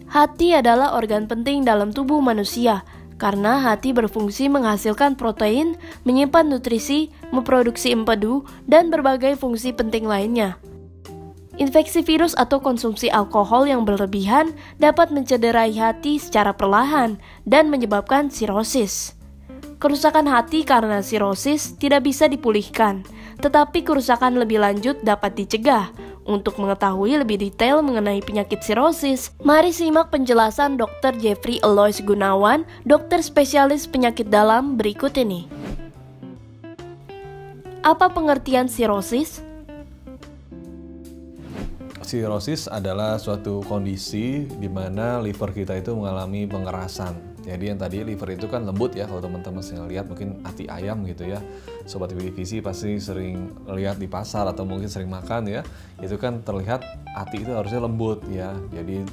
Hati adalah organ penting dalam tubuh manusia, karena hati berfungsi menghasilkan protein, menyimpan nutrisi, memproduksi empedu, dan berbagai fungsi penting lainnya. Infeksi virus atau konsumsi alkohol yang berlebihan dapat mencederai hati secara perlahan dan menyebabkan sirosis. Kerusakan hati karena sirosis tidak bisa dipulihkan, tetapi kerusakan lebih lanjut dapat dicegah. Untuk mengetahui lebih detail mengenai penyakit sirosis, mari simak penjelasan Dr. Jeffrey Alois Gunawan, dokter spesialis penyakit dalam berikut ini. Apa pengertian sirosis? Sirosis adalah suatu kondisi di mana liver kita itu mengalami pengerasan. Jadi yang tadi liver itu kan lembut ya, kalau teman-teman sering lihat mungkin hati ayam gitu ya. Sobat Visi pasti sering lihat di pasar atau mungkin sering makan ya. Itu kan terlihat hati itu harusnya lembut ya. Jadi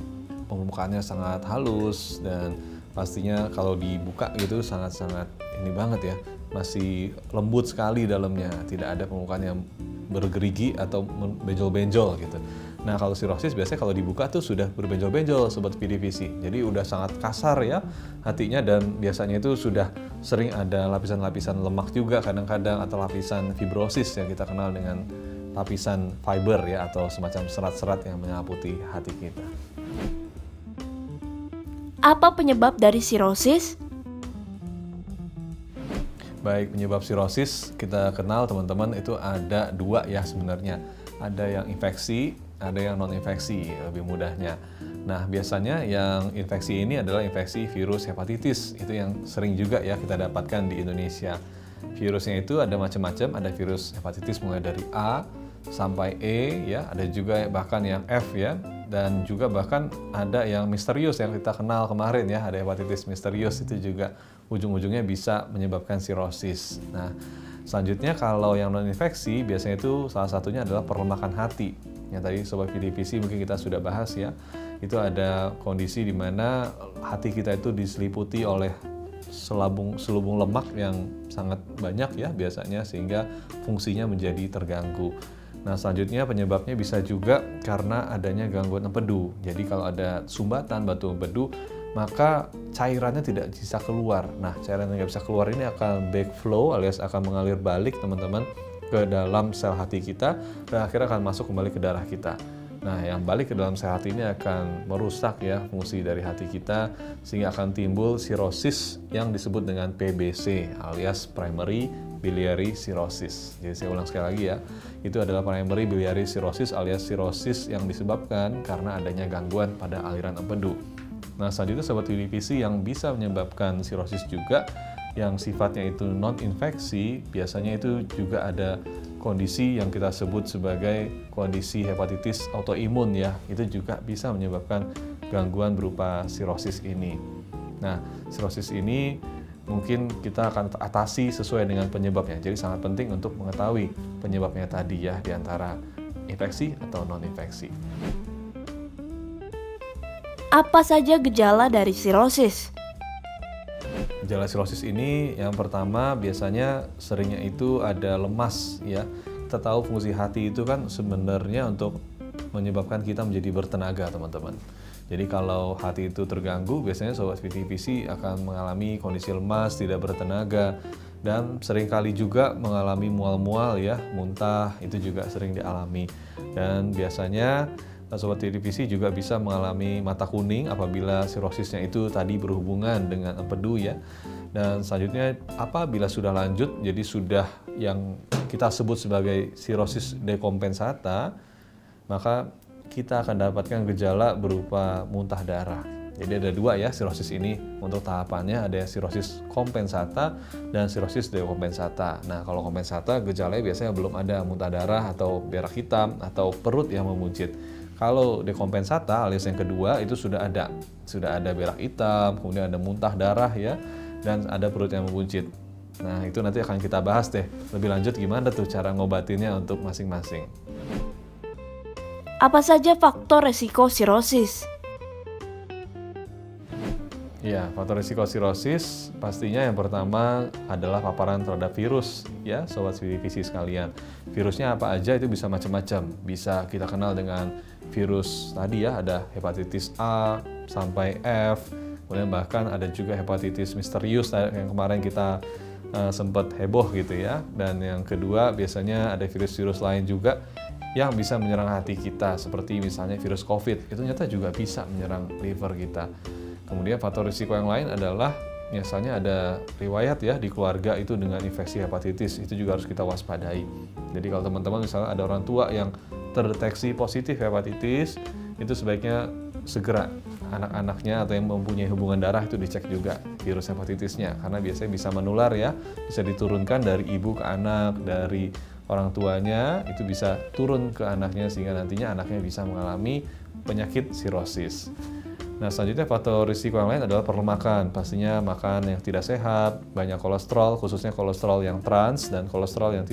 permukaannya sangat halus dan pastinya kalau dibuka gitu sangat-sangat ini banget ya. Masih lembut sekali dalamnya, tidak ada permukaan yang bergerigi atau benjol-benjol gitu. Nah kalau sirosis biasanya kalau dibuka tuh sudah berbenjol-benjol Sobat Visi. Jadi udah sangat kasar ya hatinya dan biasanya itu sudah sering ada lapisan-lapisan lemak juga kadang-kadang atau lapisan fibrosis yang kita kenal dengan lapisan fiber ya atau semacam serat-serat yang menyelimuti hati kita. Apa penyebab dari sirosis? Baik, penyebab sirosis kita kenal teman-teman itu ada dua ya sebenarnya. Ada yang infeksi, ada yang non-infeksi lebih mudahnya. Nah biasanya yang infeksi ini adalah infeksi virus hepatitis. Itu yang sering juga ya kita dapatkan di Indonesia. Virusnya itu ada macam-macam, ada virus hepatitis mulai dari A sampai E ya, ada juga bahkan yang F ya. Dan juga bahkan ada yang misterius yang kita kenal kemarin ya, ada hepatitis misterius itu juga ujung-ujungnya bisa menyebabkan sirosis. Nah, selanjutnya kalau yang non-infeksi biasanya itu salah satunya adalah perlemakan hati. Yang tadi Sobat Visi mungkin kita sudah bahas ya. Itu ada kondisi di mana hati kita itu diseliputi oleh selubung lemak yang sangat banyak ya biasanya sehingga fungsinya menjadi terganggu. Nah selanjutnya penyebabnya bisa juga karena adanya gangguan empedu. Jadi kalau ada sumbatan batu empedu maka cairannya tidak bisa keluar. Nah cairan yang tidak bisa keluar ini akan backflow alias akan mengalir balik teman-teman ke dalam sel hati kita dan akhirnya akan masuk kembali ke darah kita. Nah yang balik ke dalam sel hati ini akan merusak ya fungsi dari hati kita sehingga akan timbul sirosis yang disebut dengan PBC alias primary biliary cirrhosis. Jadi saya ulang sekali lagi ya, itu adalah primary biliary cirrhosis alias sirosis yang disebabkan karena adanya gangguan pada aliran empedu. Nah selanjutnya Sobat Visi yang bisa menyebabkan sirosis juga yang sifatnya itu non-infeksi, biasanya itu juga ada kondisi yang kita sebut sebagai kondisi hepatitis autoimun ya, itu juga bisa menyebabkan gangguan berupa sirosis ini. Nah sirosis ini mungkin kita akan atasi sesuai dengan penyebabnya. Jadi sangat penting untuk mengetahui penyebabnya tadi ya di antara infeksi atau non-infeksi. Apa saja gejala dari sirosis? Gejala sirosis ini yang pertama biasanya seringnya itu ada lemas ya. Kita tahu fungsi hati itu kan sebenarnya untuk menyebabkan kita menjadi bertenaga teman-teman. Jadi kalau hati itu terganggu, biasanya Sobat Visi akan mengalami kondisi lemas, tidak bertenaga, dan seringkali juga mengalami mual-mual ya, muntah, itu juga sering dialami. Dan biasanya Sobat Visi juga bisa mengalami mata kuning apabila sirosisnya itu tadi berhubungan dengan empedu ya. Dan selanjutnya apabila sudah lanjut, jadi sudah yang kita sebut sebagai sirosis dekompensata, maka kita akan dapatkan gejala berupa muntah darah. Jadi ada dua ya sirosis ini untuk tahapannya, ada sirosis kompensata dan sirosis dekompensata. Nah kalau kompensata gejalanya biasanya belum ada muntah darah atau berak hitam atau perut yang memuncit. Kalau dekompensata alias yang kedua itu sudah ada berak hitam, kemudian ada muntah darah ya, dan ada perut yang memuncit. Nah itu nanti akan kita bahas deh lebih lanjut gimana tuh cara ngobatinnya untuk masing-masing. Apa saja faktor resiko sirosis? Ya, faktor risiko sirosis pastinya yang pertama adalah paparan terhadap virus, ya, sobat visi sekalian. Virusnya apa aja itu bisa macam-macam. Bisa kita kenal dengan virus tadi ya, ada hepatitis A sampai F, kemudian bahkan ada juga hepatitis misterius yang kemarin kita sempat heboh gitu ya. Dan yang kedua biasanya ada virus-virus lain juga yang bisa menyerang hati kita, seperti misalnya virus COVID, itu ternyata juga bisa menyerang liver kita. Kemudian faktor risiko yang lain adalah misalnya ada riwayat ya di keluarga itu dengan infeksi hepatitis, itu juga harus kita waspadai. Jadi kalau teman-teman misalnya ada orang tua yang terdeteksi positif hepatitis, itu sebaiknya segera anak-anaknya atau yang mempunyai hubungan darah itu dicek juga virus hepatitisnya, karena biasanya bisa menular ya, bisa diturunkan dari ibu ke anak, dari orang tuanya itu bisa turun ke anaknya sehingga nantinya anaknya bisa mengalami penyakit sirosis. Nah, selanjutnya faktor risiko yang lain adalah pola makan. Pastinya makan yang tidak sehat, banyak kolesterol, khususnya kolesterol yang trans dan kolesterol yang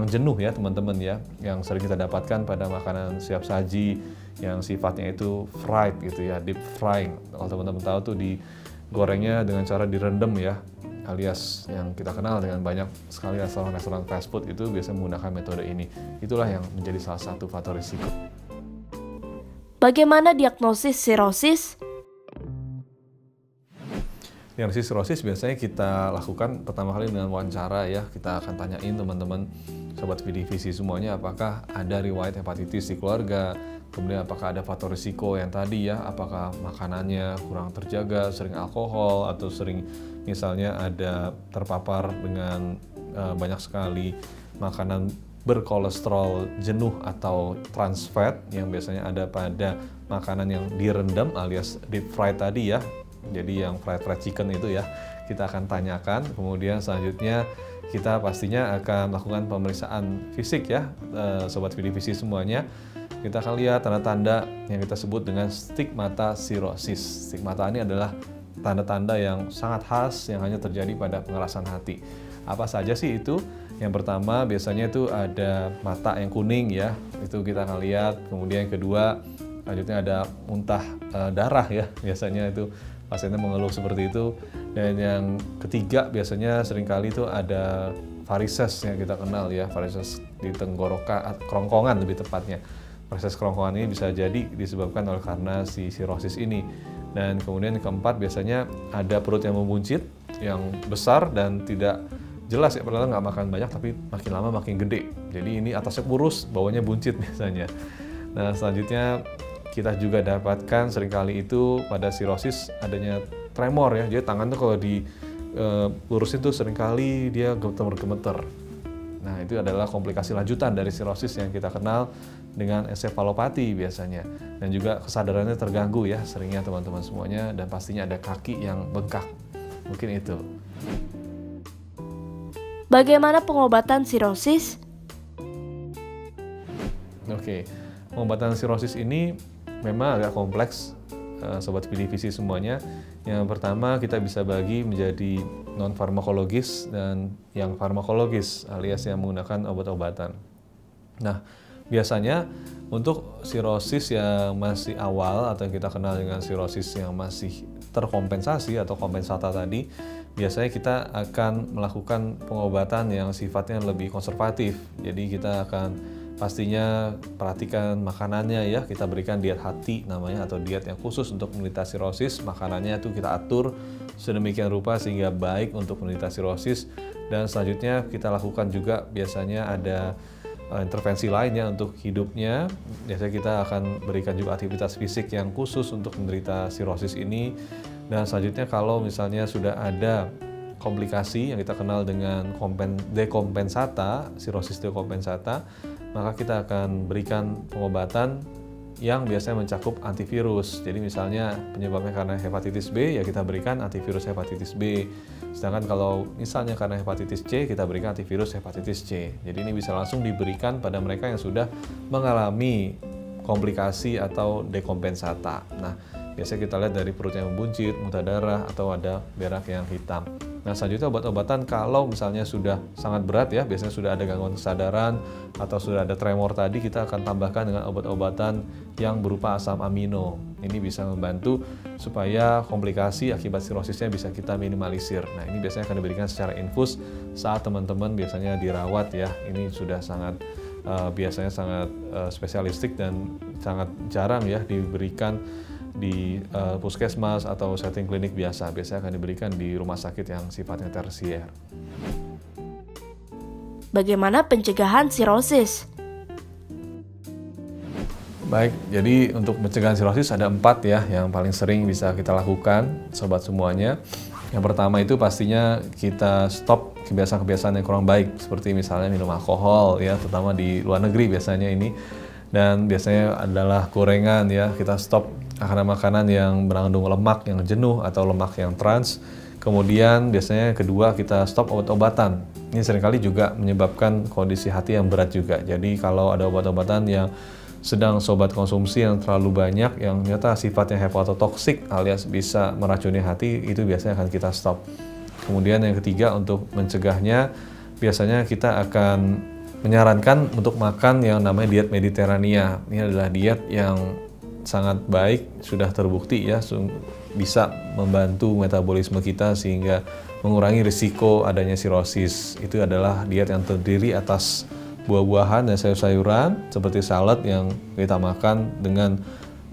jenuh ya teman-teman ya, yang sering kita dapatkan pada makanan siap saji yang sifatnya itu fried gitu ya, deep frying. Kalau teman-teman tahu tuh digorengnya dengan cara direndam ya, alias yang kita kenal dengan banyak sekali restoran fast food itu biasanya menggunakan metode ini. Itulah yang menjadi salah satu faktor risiko. Bagaimana diagnosis sirosis? Diagnosis sirosis biasanya kita lakukan pertama kali dengan wawancara ya. Kita akan tanyain teman-teman sobat visi semuanya apakah ada riwayat hepatitis di keluarga, kemudian apakah ada faktor risiko yang tadi ya, apakah makanannya kurang terjaga, sering alkohol, atau sering misalnya ada terpapar dengan banyak sekali makanan berkolesterol jenuh atau trans fat yang biasanya ada pada makanan yang direndam alias deep fried tadi ya. Jadi yang fried chicken itu ya, kita akan tanyakan. Kemudian selanjutnya kita pastinya akan melakukan pemeriksaan fisik ya, sobat visi semuanya. Kita akan lihat tanda-tanda yang kita sebut dengan stigmata sirosis. Stigmata ini adalah tanda-tanda yang sangat khas yang hanya terjadi pada pengerasan hati. Apa saja sih itu? Yang pertama biasanya itu ada mata yang kuning ya, itu kita akan lihat. Kemudian yang kedua, selanjutnya ada muntah darah ya, biasanya itu pasiennya mengeluh seperti itu. Dan yang ketiga biasanya seringkali itu ada varises yang kita kenal ya, varises di tenggorokan, kerongkongan lebih tepatnya. Varises kerongkongan ini bisa jadi disebabkan oleh karena si sirosis ini. Dan kemudian yang keempat biasanya ada perut yang membuncit, yang besar dan tidak jelas ya, padahal nggak makan banyak tapi makin lama makin gede. Jadi ini atasnya kurus, bawahnya buncit biasanya. Nah, selanjutnya kita juga dapatkan seringkali itu pada sirosis adanya tremor ya. Jadi tangan tuh kalau dilurusin tuh seringkali dia gemeter-gemeter. Nah, itu adalah komplikasi lanjutan dari sirosis yang kita kenal dengan ensefalopati biasanya. Dan juga kesadarannya terganggu ya seringnya teman-teman semuanya, dan pastinya ada kaki yang bengkak. Mungkin itu. Bagaimana pengobatan sirosis? Oke, pengobatan sirosis ini memang agak kompleks, sobat visi semuanya. Yang pertama kita bisa bagi menjadi non-farmakologis dan yang farmakologis, alias yang menggunakan obat-obatan. Nah, biasanya untuk sirosis yang masih awal atau yang kita kenal dengan sirosis yang masih terkompensasi atau kompensata tadi, biasanya kita akan melakukan pengobatan yang sifatnya lebih konservatif. Jadi kita akan pastinya perhatikan makanannya ya, kita berikan diet hati namanya atau diet yang khusus untuk penderita sirosis. Makanannya itu kita atur sedemikian rupa sehingga baik untuk penderita sirosis. Dan selanjutnya kita lakukan juga biasanya ada intervensi lainnya untuk hidupnya. Biasanya kita akan berikan juga aktivitas fisik yang khusus untuk penderita sirosis ini. Dan selanjutnya kalau misalnya sudah ada komplikasi yang kita kenal dengan dekompensata, sirosis dekompensata, maka kita akan berikan pengobatan yang biasanya mencakup antivirus. Jadi misalnya penyebabnya karena hepatitis B, ya kita berikan antivirus hepatitis B. Sedangkan kalau misalnya karena hepatitis C, kita berikan antivirus hepatitis C. Jadi ini bisa langsung diberikan pada mereka yang sudah mengalami komplikasi atau dekompensata. Nah, biasanya kita lihat dari perut yang membuncit, muntah darah, atau ada berak yang hitam. Nah, selanjutnya obat-obatan kalau misalnya sudah sangat berat ya, biasanya sudah ada gangguan kesadaran atau sudah ada tremor tadi, kita akan tambahkan dengan obat-obatan yang berupa asam amino. Ini bisa membantu supaya komplikasi akibat sirosisnya bisa kita minimalisir. Nah, ini biasanya akan diberikan secara infus saat teman-teman biasanya dirawat ya. Ini sudah sangat biasanya sangat spesialistik dan sangat jarang ya diberikan di puskesmas atau setting klinik biasa. Biasanya akan diberikan di rumah sakit yang sifatnya tersier. Bagaimana pencegahan sirosis? Baik, jadi untuk pencegahan sirosis ada 4 ya yang paling sering bisa kita lakukan, sobat semuanya. Yang pertama itu pastinya kita stop kebiasaan-kebiasaan yang kurang baik, seperti misalnya minum alkohol ya, terutama di luar negeri biasanya ini. Dan biasanya adalah gorengan ya, kita stop makanan-makanan yang mengandung lemak yang jenuh atau lemak yang trans. Kemudian biasanya kedua kita stop obat-obatan. Ini seringkali juga menyebabkan kondisi hati yang berat juga. Jadi kalau ada obat-obatan yang sedang sobat konsumsi yang terlalu banyak, yang ternyata sifatnya hepatotoksik alias bisa meracuni hati, itu biasanya akan kita stop. Kemudian yang ketiga untuk mencegahnya, biasanya kita akan menyarankan untuk makan yang namanya diet Mediterania. Ini adalah diet yang sangat baik, sudah terbukti ya, bisa membantu metabolisme kita sehingga mengurangi risiko adanya sirosis. Itu adalah diet yang terdiri atas buah-buahan dan sayur-sayuran seperti salad yang kita makan dengan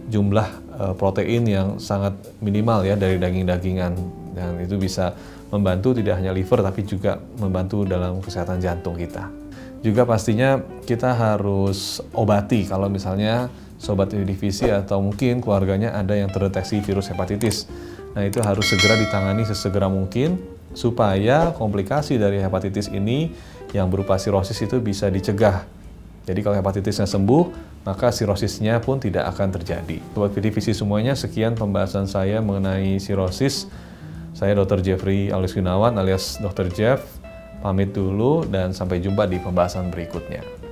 jumlah protein yang sangat minimal ya dari daging-dagingan, dan itu bisa membantu tidak hanya liver tapi juga membantu dalam kesehatan jantung kita. Juga pastinya kita harus obati kalau misalnya sobat divisi atau mungkin keluarganya ada yang terdeteksi virus hepatitis. Nah, itu harus segera ditangani sesegera mungkin supaya komplikasi dari hepatitis ini yang berupa sirosis itu bisa dicegah. Jadi kalau hepatitisnya sembuh, maka sirosisnya pun tidak akan terjadi. Sobat divisi semuanya, sekian pembahasan saya mengenai sirosis. Saya Dr. Jeffrey Aulis Gunawan alias Dr. Jeff. Pamit dulu dan sampai jumpa di pembahasan berikutnya.